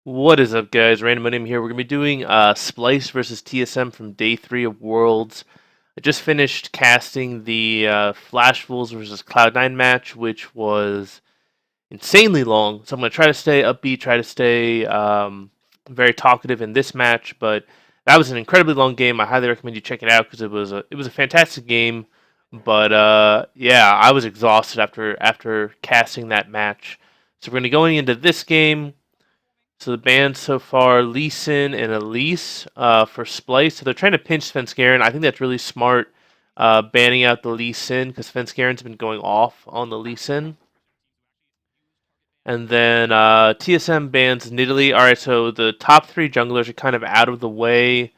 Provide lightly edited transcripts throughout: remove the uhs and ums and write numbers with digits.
What is up, guys? Random Money here. We're going to be doing Splyce versus TSM from day 3 of Worlds. I just finished casting the Flash Wolves versus Cloud9 match, which was insanely long. So I'm going to try to stay upbeat, try to stay very talkative in this match. But that was an incredibly long game. I highly recommend you check it out because it was a fantastic game. But yeah, I was exhausted after casting that match. So we're going to be going into this game. So the bans so far, Lee Sin and Elise for Splyce. So they're trying to pinch Svenskeren. I think that's really smart, banning out the Lee Sin, because Svenskeren's been going off on the Lee Sin. And then TSM bans Nidalee. Alright, so the top 3 junglers are kind of out of the way,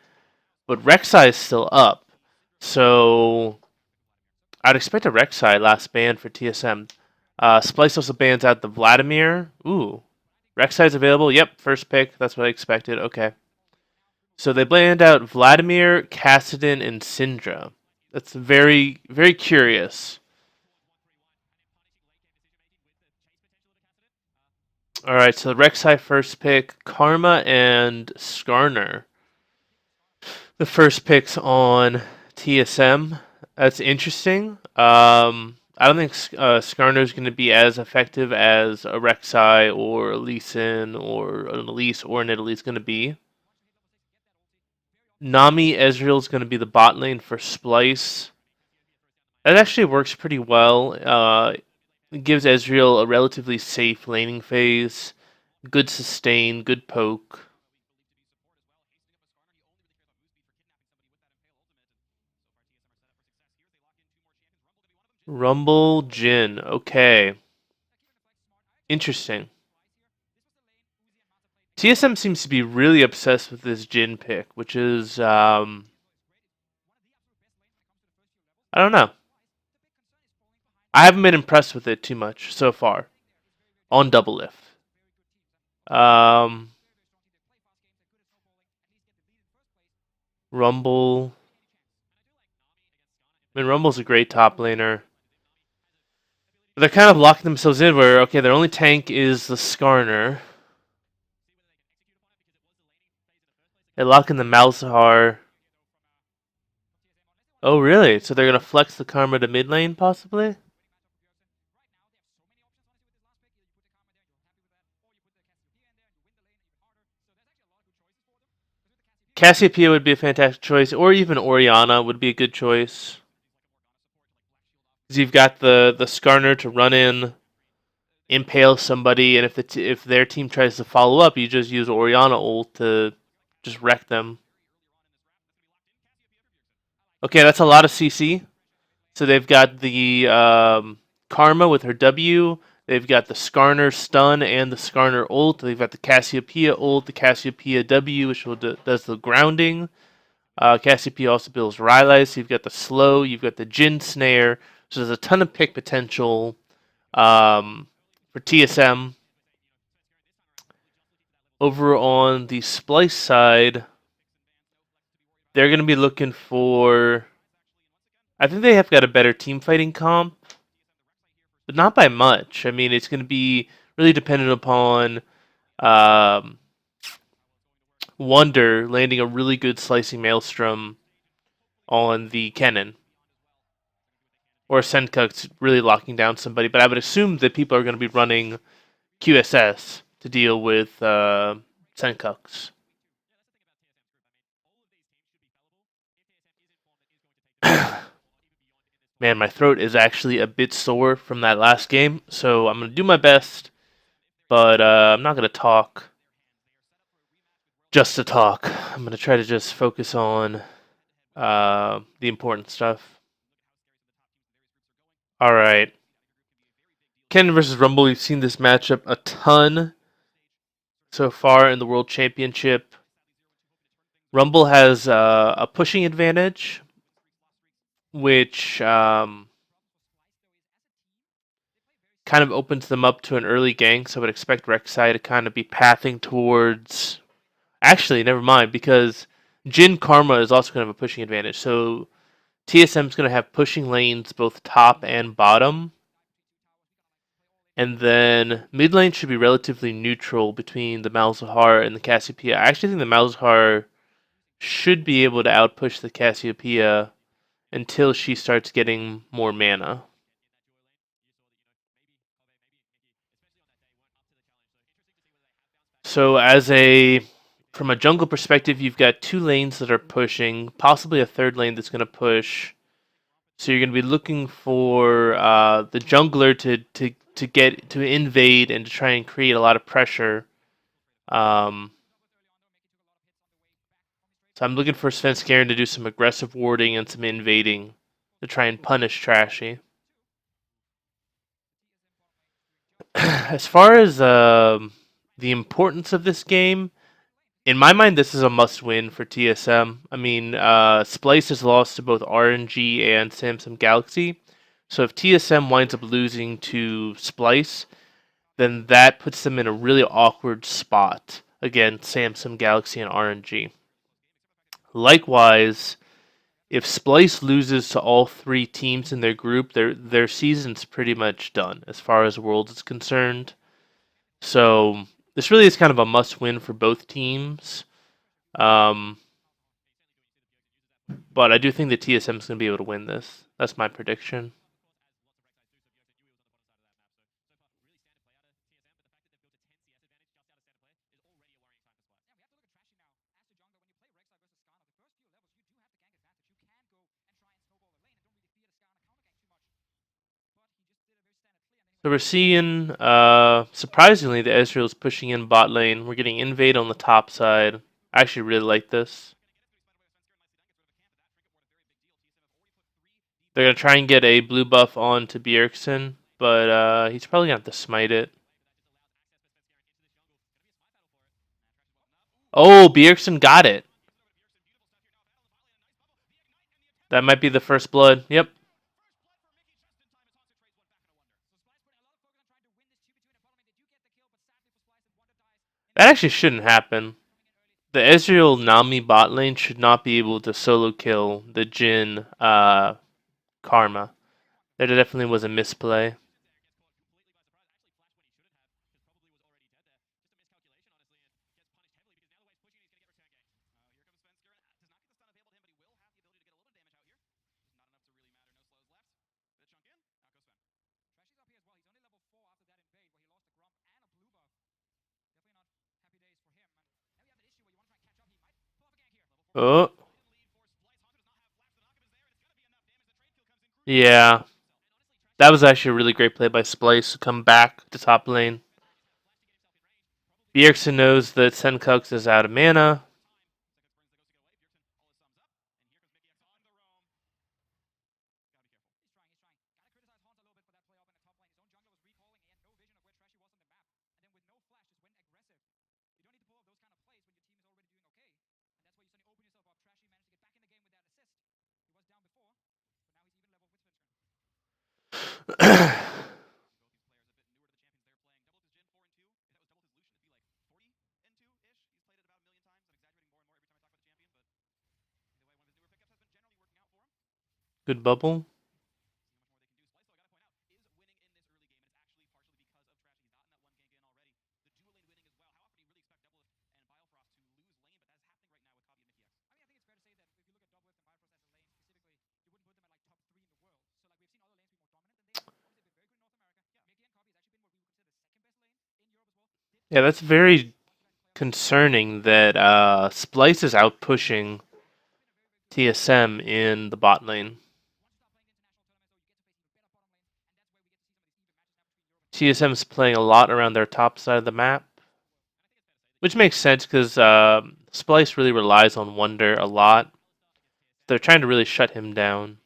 but Rek'Sai is still up. So I'd expect a Rek'Sai last ban for TSM. Splyce also bans out the Vladimir. Ooh. Rek'Sai's available. Yep, first pick. That's what I expected. Okay. So they banned out Vladimir, Kassadin, and Syndra. That's very, very curious. Alright, so Rek'Sai first pick, Karma and Skarner. The first picks on TSM. That's interesting. I don't think Skarner is going to be as effective as a Rek'Sai or a Lee Sin or an Elise or an Nidalee is going to be. Nami Ezreal is going to be the bot lane for Splyce. That actually works pretty well. It gives Ezreal a relatively safe laning phase, good sustain, good poke. Rumble Jhin. Okay. Interesting. TSM seems to be really obsessed with this Jhin pick, which is, I don't know. I haven't been impressed with it too much so far on Doublelift. Rumble. I mean, Rumble's a great top laner. But they're kind of locking themselves in where, okay, their only tank is the Skarner. They lock in the Malzahar. Oh, really? So they're going to flex the Karma to mid lane, possibly? Cassiopeia would be a fantastic choice, or even Orianna would be a good choice. Because you've got the Skarner to run in, impale somebody, and if their team tries to follow up, you just use Orianna ult to just wreck them. Okay, that's a lot of CC. So they've got the Karma with her W. They've got the Skarner stun and the Skarner ult. They've got the Cassiopeia ult, the Cassiopeia W, which does the grounding. Cassiopeia also builds Rylai. So you've got the slow, you've got the Jhin snare. So there's a ton of pick potential for TSM. Over on the Splyce side, they're going to be looking for... I think they have got a better team fighting comp, but not by much. I mean, it's going to be really dependent upon Wonder landing a really good slicing Maelstrom on the Kennen. Or Senkuk's really locking down somebody, but I would assume that people are going to be running QSS to deal with Senkuk's. Man, my throat is actually a bit sore from that last game, so I'm going to do my best, but I'm not going to talk just to talk. I'm going to try to just focus on the important stuff. Alright. Kennen versus Rumble, we've seen this matchup a ton so far in the World Championship. Rumble has a pushing advantage, which kind of opens them up to an early gank, so I would expect Rek'Sai to kind of be pathing towards... Actually, never mind, because Jhin Karma is also going to have a pushing advantage, so TSM is going to have pushing lanes both top and bottom. And then mid lane should be relatively neutral between the Malzahar and the Cassiopeia. I actually think the Malzahar should be able to outpush the Cassiopeia until she starts getting more mana. So from a jungle perspective, you've got two lanes that are pushing, possibly a third lane that's going to push. So you're going to be looking for the jungler to invade and to try and create a lot of pressure. Um, so I'm looking for Svenskeren to do some aggressive warding and some invading to try and punish Trashy. As far as the importance of this game, in my mind, this is a must-win for TSM. I mean, Splyce has lost to both RNG and Samsung Galaxy, so if TSM winds up losing to Splyce, then that puts them in a really awkward spot against Samsung Galaxy and RNG. Likewise, if Splyce loses to all three teams in their group, their season's pretty much done as far as Worlds is concerned. So this really is kind of a must-win for both teams. Um, but I do think that TSM is going to be able to win this. That's my prediction. So we're seeing, surprisingly, the Ezreal's pushing in bot lane. We're getting invade on the top side. I actually really like this. They're going to try and get a blue buff on to Bjergsen, but he's probably going to have to smite it. Oh, Bjergsen got it. That might be the first blood. Yep. That actually shouldn't happen. The Ezreal Nami bot lane should not be able to solo kill the Jhin Karma. There definitely was a misplay. Oh, yeah. That was actually a really great play by Splyce to come back to top lane. Bjergsen knows that Senkux is out of mana. Good bubble. Yeah, that's very concerning that Splyce is out pushing TSM in the bot lane. TSM is playing a lot around their top side of the map, which makes sense because Splyce really relies on Wonder a lot. They're trying to really shut him down.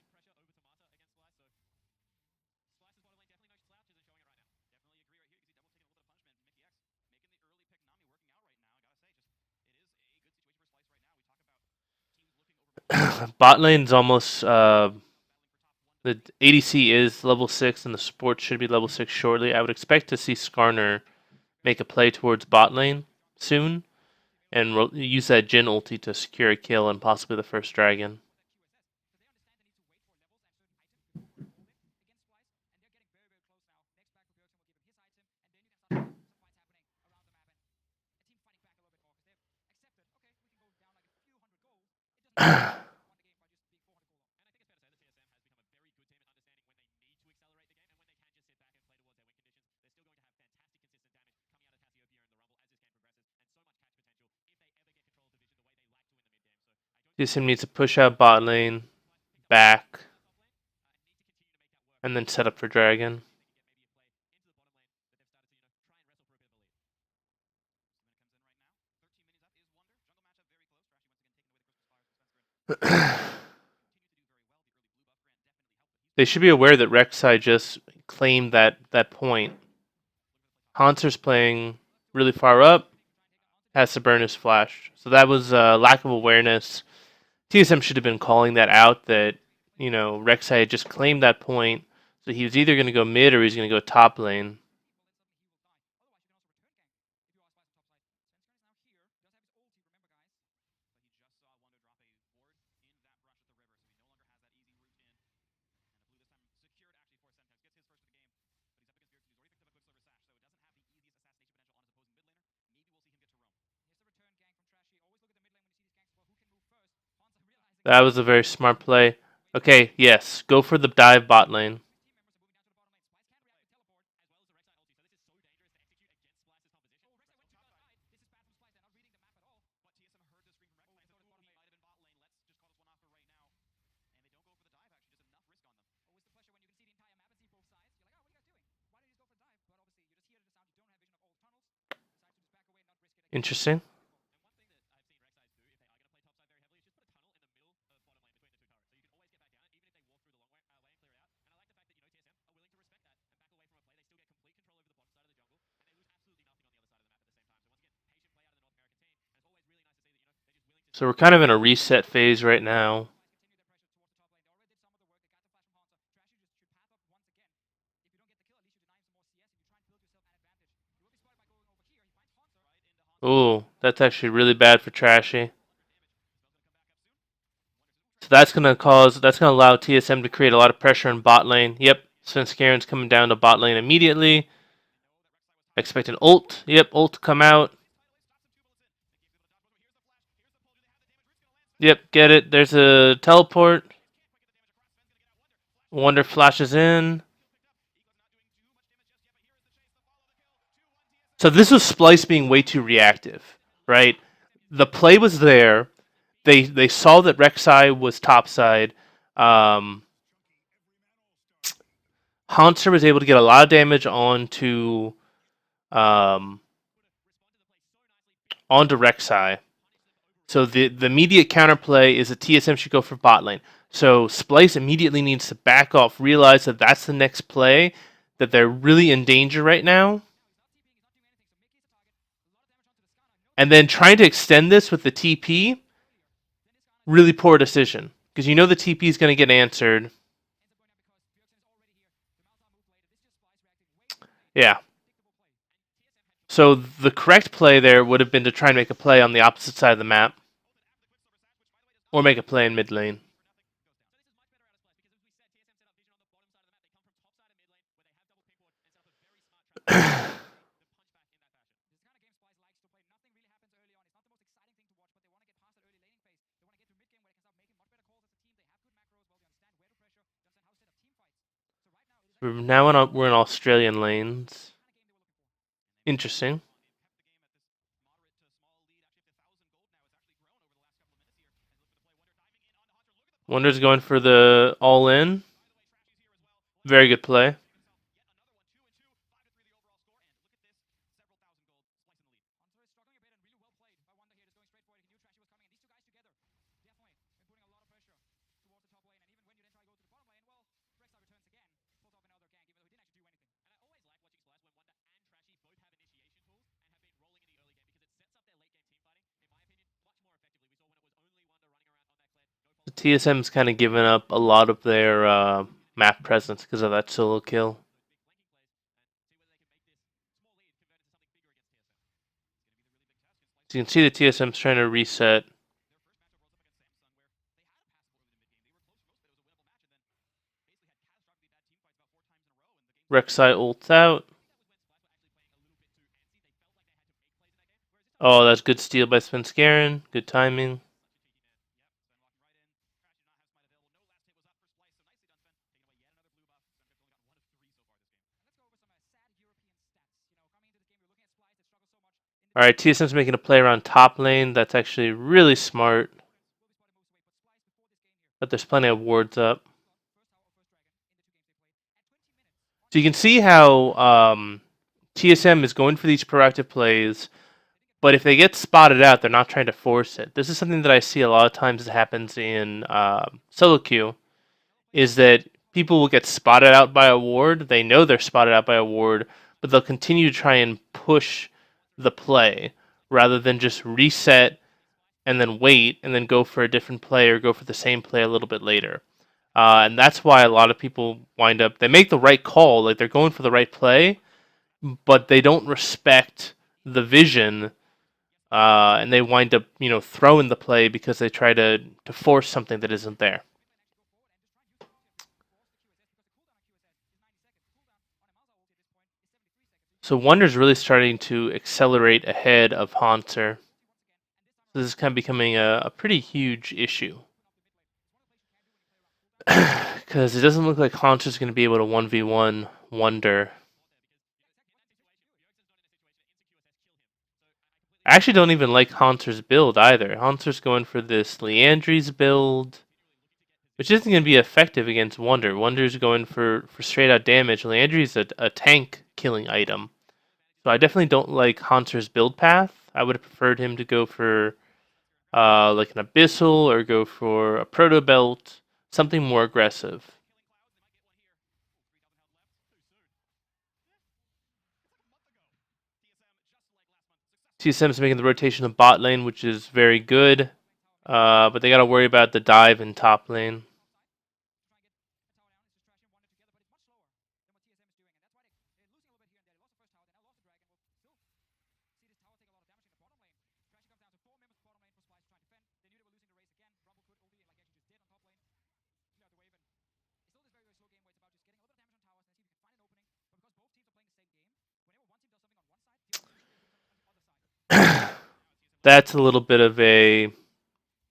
Bot lane's almost the ADC is level 6 and the support should be level 6 shortly. I would expect to see Skarner make a play towards bot lane soon and use that Jhin ulti to secure a kill and possibly the first dragon. TSM needs to push out bot lane, back, and then set up for Dragon. They should be aware that Rek'Sai just claimed that point. Haunter's playing really far up, has to burn his flash. So that was a lack of awareness. TSM should have been calling that out, that, Rek'Sai had just claimed that point. So he was either going to go mid or he was going to go top lane. That was a very smart play. Okay, yes, go for the dive bot lane. Interesting. So we're kind of in a reset phase right now. Ooh, that's actually really bad for Trashy. So that's gonna allow TSM to create a lot of pressure in bot lane. Yep, Svenskaren's coming down to bot lane immediately. Expect an ult. Yep, ult to come out. Yep, get it. There's a teleport. Wonder flashes in. So this was Splyce being way too reactive, right? The play was there. They saw that Rek'Sai was topside. Haunter was able to get a lot of damage um, onto Rek'Sai. So the immediate counterplay is that TSM should go for bot lane. So Splyce immediately needs to back off, realize that that's the next play, that they're really in danger right now. And then trying to extend this with the TP, really poor decision. Because you know the TP is going to get answered. Yeah. So the correct play there would have been to try and make a play on the opposite side of the map. Or make a play in mid lane. We're in Australian lanes. Interesting. Wonder's going for the all in. Very good play. The TSM's kind of given up a lot of their map presence because of that solo kill. So you can see the TSM's trying to reset. Rek'Sai ults out. Oh, that's good steal by Svenskeren. Good timing. Alright, TSM's making a play around top lane. That's actually really smart. But there's plenty of wards up. So you can see how TSM is going for these proactive plays, but if they get spotted out, they're not trying to force it. This is something that I see a lot of times that happens in solo queue, is that people will get spotted out by a ward. They know they're spotted out by a ward, but they'll continue to try and push the play rather than just reset and then wait and then go for a different play or go for the same play a little bit later. And that's why a lot of people wind up, they make the right call, like they're going for the right play, but they don't respect the vision, and they wind up, throwing the play because they try to force something that isn't there. So Wonder's really starting to accelerate ahead of Haunter. This is kind of becoming a pretty huge issue. Because it doesn't look like Haunter's going to be able to 1v1 Wonder. I actually don't even like Haunter's build either. Haunter's going for this Leandry's build, which isn't going to be effective against Wonder. Wonder's going for straight out damage. Leandry's a tank killing item. So I definitely don't like Haunter's build path. I would have preferred him to go for like an Abyssal or go for a Proto Belt, something more aggressive. TSM's making the rotation of bot lane, which is very good. But they got to worry about the dive in top lane. That's a little bit of a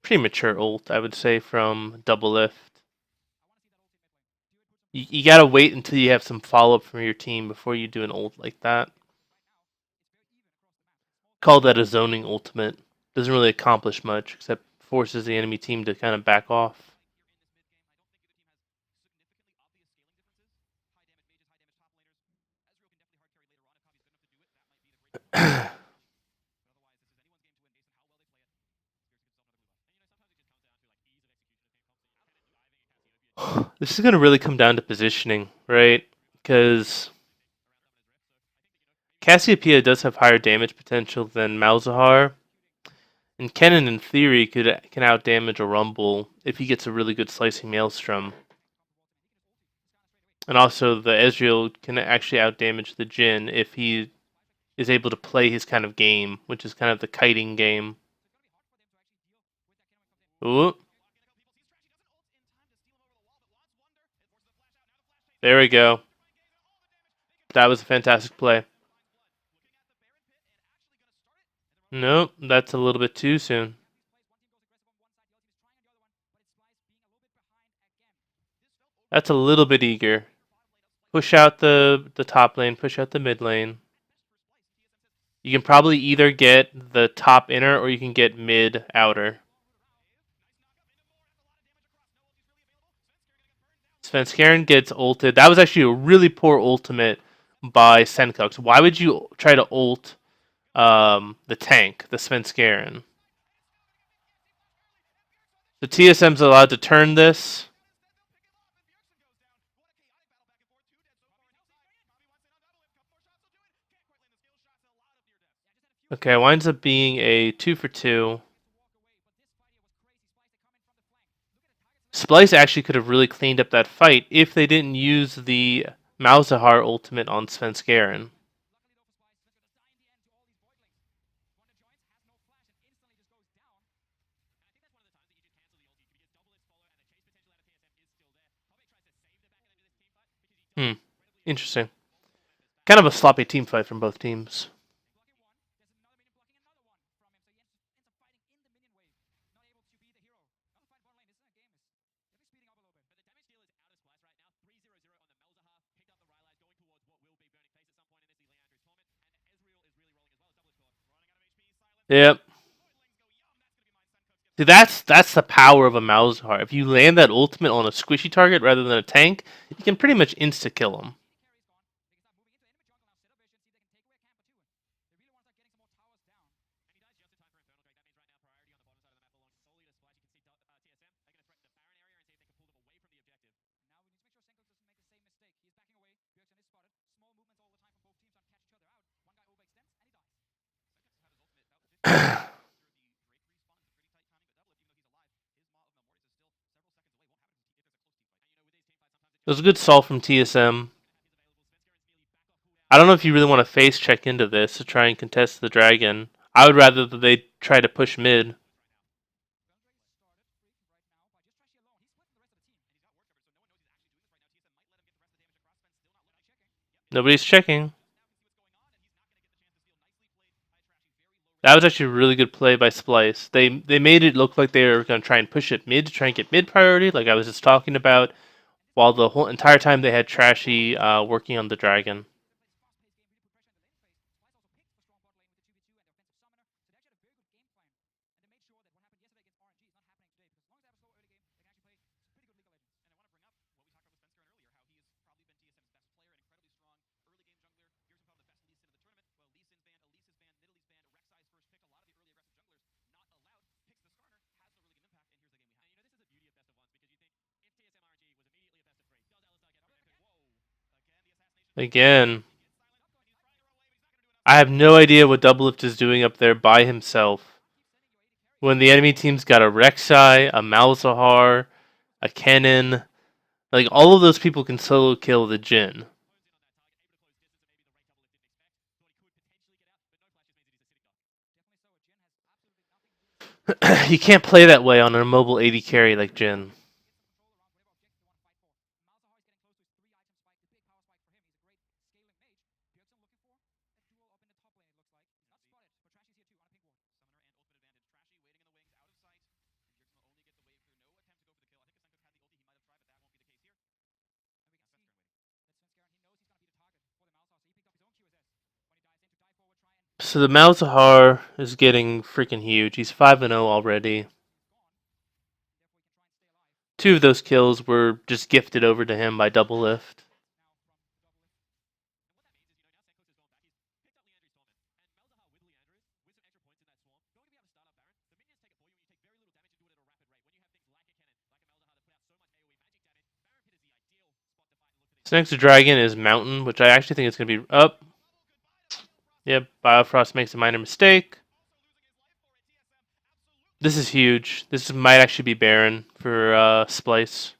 premature ult, I would say, from Doublelift. You gotta wait until you have some follow up from your team before you do an ult like that. Call that a zoning ultimate. Doesn't really accomplish much except forces the enemy team to kind of back off. This is going to really come down to positioning, right? Because Cassiopeia does have higher damage potential than Malzahar, and Kennen, in theory, can outdamage a Rumble if he gets a really good slicing Maelstrom. And also, the Ezreal can actually outdamage the Jhin if he is able to play his kind of game, which is kind of the kiting game. Ooh. There we go. That was a fantastic play. Nope, that's a little bit too soon. That's a little bit eager. Push out the top lane, push out the mid lane. You can probably either get the top inner or you can get mid outer. Svenskeren gets ulted. That was actually a really poor ultimate by Senkux. Why would you try to ult the tank, the Svenskeren? The TSM's allowed to turn this. Okay, winds up being a 2 for 2. Splyce actually could have really cleaned up that fight if they didn't use the Malzahar ultimate on Svenskeren. Interesting. Kind of a sloppy team fight from both teams. Yep. See, that's the power of a Malzahar. If you land that ultimate on a squishy target rather than a tank, you can pretty much insta kill him. It was a good solve from TSM. I don't know if you really want to face check into this to try and contest the dragon. I would rather that they try to push mid. Nobody's checking. That was actually a really good play by Splyce. They made it look like they were going to try and push it mid to try and get mid priority, like I was just talking about, while the whole entire time they had Trashy working on the dragon. Again, I have no idea what Doublelift is doing up there by himself. When the enemy team's got a Rek'Sai, a Malzahar, a Kennen, like all of those people can solo kill the Jhin. You can't play that way on a mobile 80 carry like Jhin. So the Malzahar is getting freaking huge. He's 5-0 already. 2 of those kills were just gifted over to him by Doublelift. This next dragon is Mountain, which I actually think is going to be up. Yep, Biofrost makes a minor mistake. This is huge. This might actually be Baron for Splyce.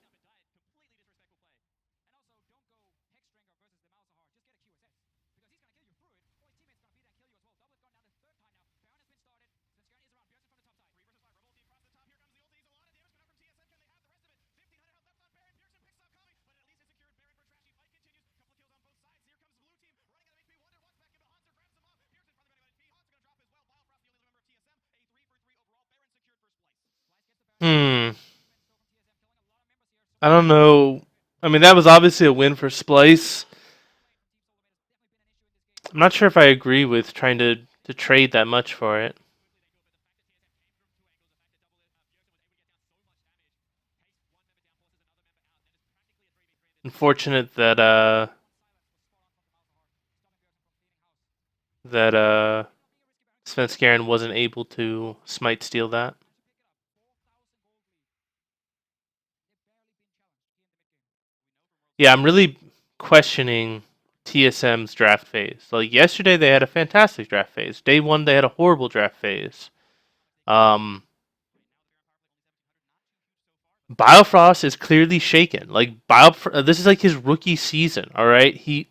Hmm. I don't know. I mean, that was obviously a win for Splyce. I'm not sure if I agree with trying to trade that much for it. Unfortunate that that Svenskeren wasn't able to smite steal that. Yeah, I'm really questioning TSM's draft phase. Like yesterday, they had a fantastic draft phase. Day one, they had a horrible draft phase. Um, Biofrost is clearly shaken. Like this is like his rookie season. All right,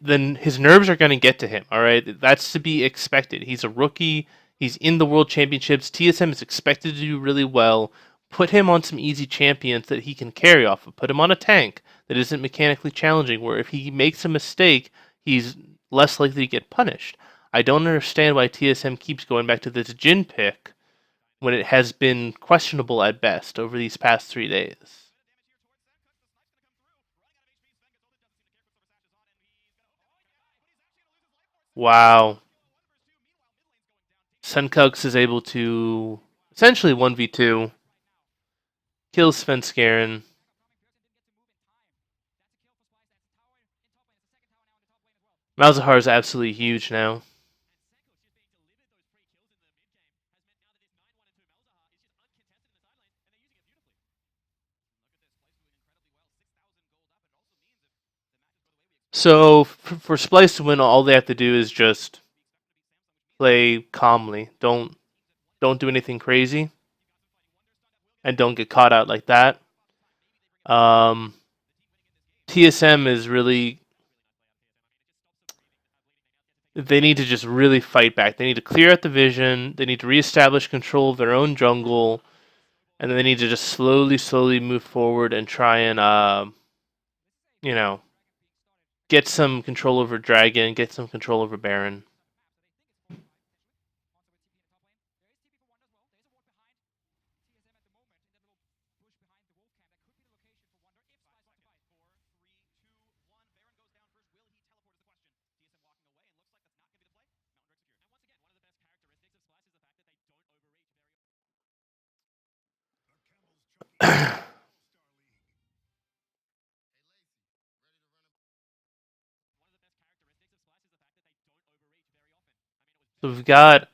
then his nerves are going to get to him. All right, that's to be expected. He's a rookie. He's in the World Championships. TSM is expected to do really well. Put him on some easy champions that he can carry off of. Put him on a tank that isn't mechanically challenging, where if he makes a mistake, he's less likely to get punished. I don't understand why TSM keeps going back to this Jin pick when it has been questionable at best over these past 3 days. Wow. Senkux is able to essentially 1v2, kill Svenskeren. Malzahar is absolutely huge now. So for Splyce to win, all they have to do is just play calmly. Don't do anything crazy, and don't get caught out like that. Um, TSM is really, they need to just really fight back. They need to clear out the vision. They need to reestablish control of their own jungle, and then they need to just slowly move forward and try and you know, get some control over Dragon, get some control over Baron. So we've got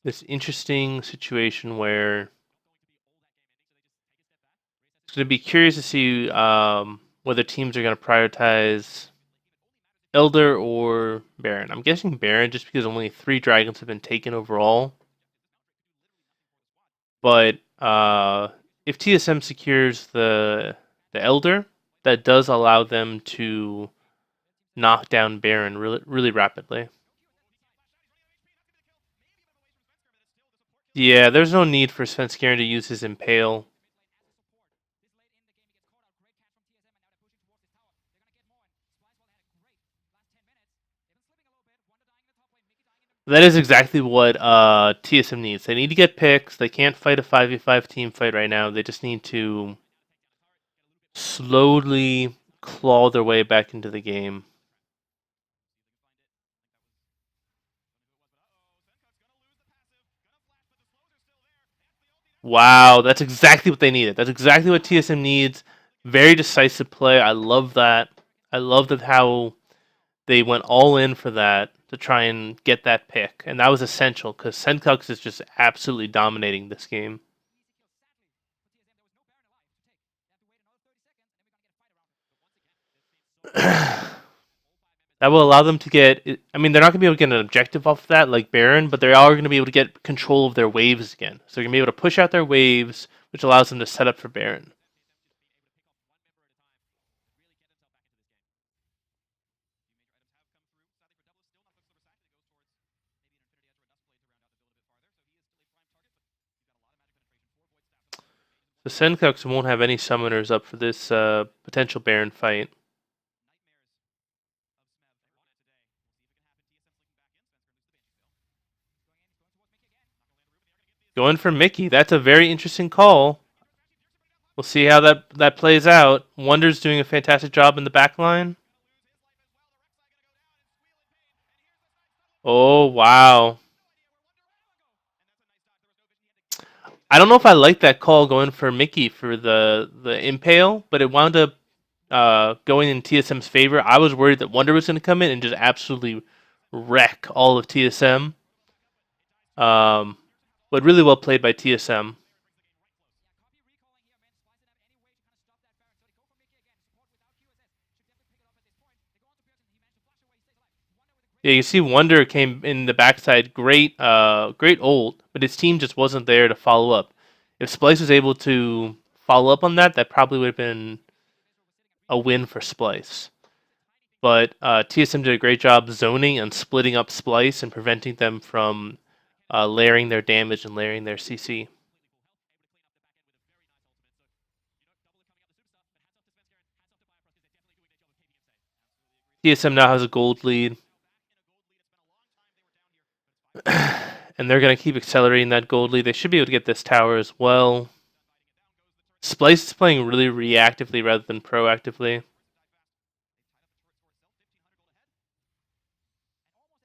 this interesting situation where it's going to be curious to see whether teams are going to prioritize Elder or Baron. I'm guessing Baron just because only 3 dragons have been taken overall. But if TSM secures the Elder, that does allow them to knock down Baron really rapidly. Yeah, there's no need for Svenskeren to use his Impale. That is exactly what TSM needs. They need to get picks. They can't fight a 5v5 team fight right now. They just need to slowly claw their way back into the game. Wow, that's exactly what they needed. That's exactly what TSM needs. Very decisive play. I love that. I love that how they went all in for that to try and get that pick. And that was essential because Senkux is just absolutely dominating this game. That will allow them to get. I mean, they're not going to be able to get an objective off of that like Baron, but they are going to be able to get control of their waves again. So they're going to be able to push out their waves, which allows them to set up for Baron. So Senkux won't have any summoners up for this potential Baron fight. Going for Mickey. That's a very interesting call. We'll see how that plays out. Wonder's doing a fantastic job in the back line. Oh, wow. I don't know if I like that call going for Mickey for the impale, but it wound up going in TSM's favor. I was worried that Wonder was going to come in and just absolutely wreck all of TSM. But really well played by TSM. Yeah, you see Wonder came in the backside, great ult, but his team just wasn't there to follow up. If Splyce was able to follow up on that, that probably would have been a win for Splyce. But TSM did a great job zoning and splitting up Splyce and preventing them from layering their damage and layering their CC. TSM now has a gold lead. And they're going to keep accelerating that gold lead. They should be able to get this tower as well. Splyce is playing really reactively rather than proactively.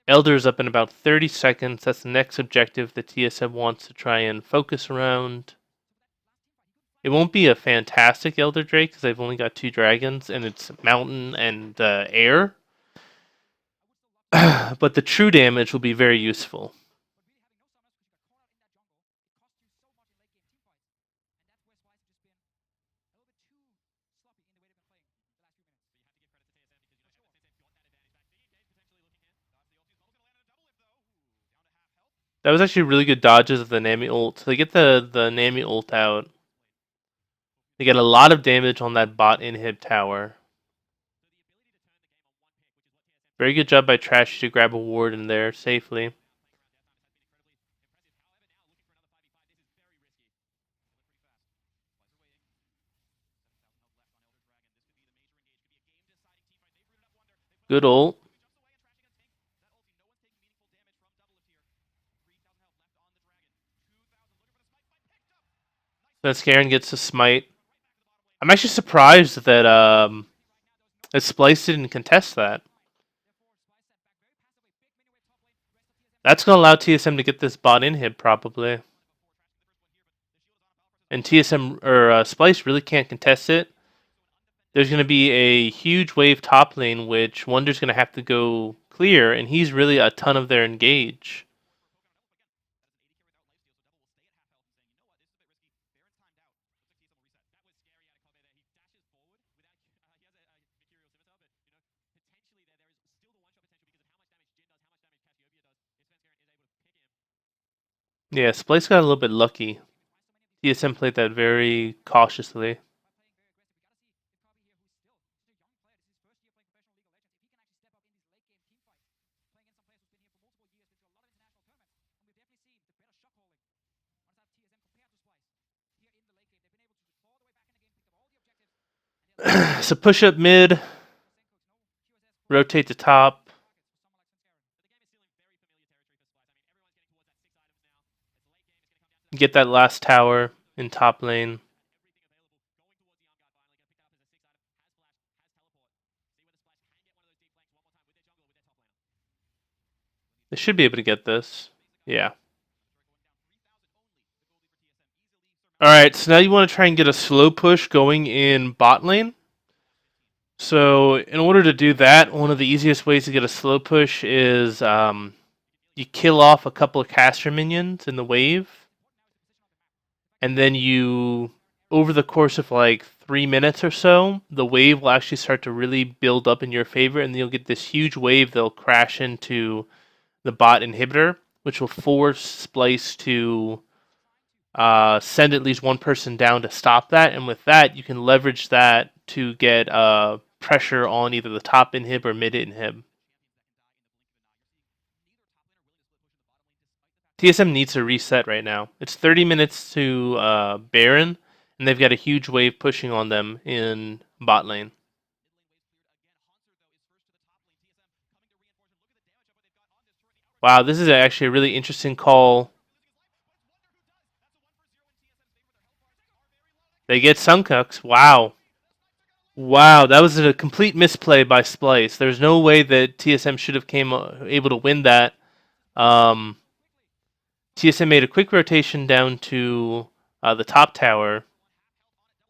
Elder's up in about 30 seconds. That's the next objective that TSM wants to try and focus around. It won't be a fantastic Elder Drake because they've only got 2 dragons and it's mountain and air. But the true damage will be very useful. That was actually really good dodges of the Nami ult. So they get the Nami ult out. They get a lot of damage on that bot inhib tower. Very good job by Trashy to grab a ward in there safely. Good ult. Then Scarin gets a smite. I'm actually surprised that Splyce didn't contest that. That's going to allow TSM to get this bot inhib probably. And TSM or Splyce really can't contest it. There's going to be a huge wave top lane, which Wonder's going to have to go clear, and he's really a ton of their engage. Yeah, Splyce got a little bit lucky. TSM played that very cautiously. So push up mid, rotate to top. Get that last tower in top lane. They should be able to get this. Yeah. Alright, so now you want to try and get a slow push going in bot lane. So in order to do that, one of the easiest ways to get a slow push is you kill off a couple of caster minions in the wave. And then you, over the course of like 3 minutes or so, the wave will actually start to really build up in your favor, and you'll get this huge wave that'll crash into the bot inhibitor, which will force Splyce to send at least one person down to stop that. And with that, you can leverage that to get pressure on either the top inhib or mid inhib. TSM needs to reset right now. It's 30 minutes to Baron, and they've got a huge wave pushing on them in bot lane. Wow, this is actually a really interesting call. They get Suncucks. Wow. Wow, that was a complete misplay by Splyce. There's no way that TSM should have came able to win that. TSM made a quick rotation down to the top tower.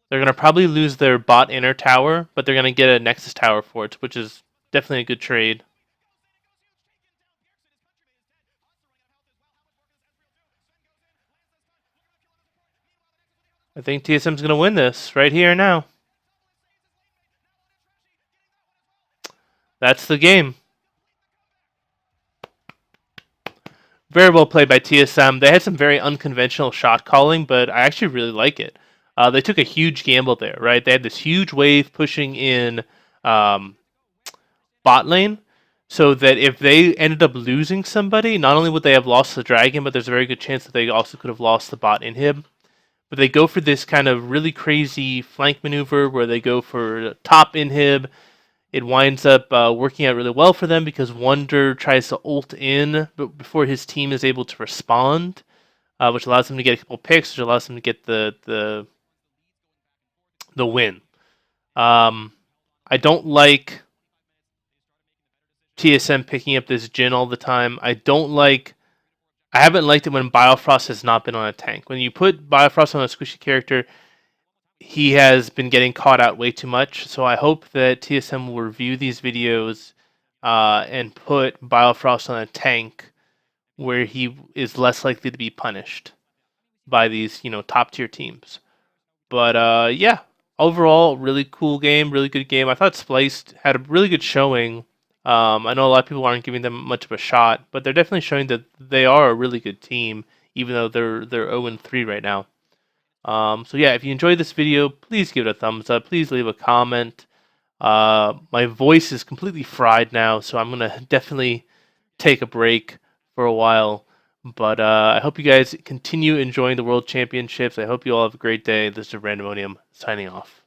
They're going to probably lose their bot inner tower, but they're going to get a Nexus tower for it, which is definitely a good trade. I think TSM's going to win this right here and now. That's the game. Very well played by TSM. They had some very unconventional shot calling, but I actually really like it. They took a huge gamble there, right? They had this huge wave pushing in bot lane, so that if they ended up losing somebody, not only would they have lost the dragon, but there's a very good chance that they also could have lost the bot inhib. But they go for this kind of really crazy flank maneuver where they go for top inhib. It winds up working out really well for them because Wonder tries to ult in before his team is able to respond, which allows them to get a couple picks, which allows them to get the win. I don't like TSM picking up this Jin all the time. I haven't liked it when Biofrost has not been on a tank. When you put Biofrost on a squishy character, he has been getting caught out way too much. So I hope that TSM will review these videos and put Biofrost on a tank where he is less likely to be punished by these, top tier teams. But yeah, overall, really cool game, really good game. I thought Spliced had a really good showing. I know a lot of people aren't giving them much of a shot, but they're definitely showing that they are a really good team, even though they're 0-3 right now. So yeah, if you enjoyed this video, please give it a thumbs up. Please leave a comment. My voice is completely fried now, so I'm gonna definitely take a break for a while. But I hope you guys continue enjoying the World Championships. I hope you all have a great day. This is Randomonium signing off.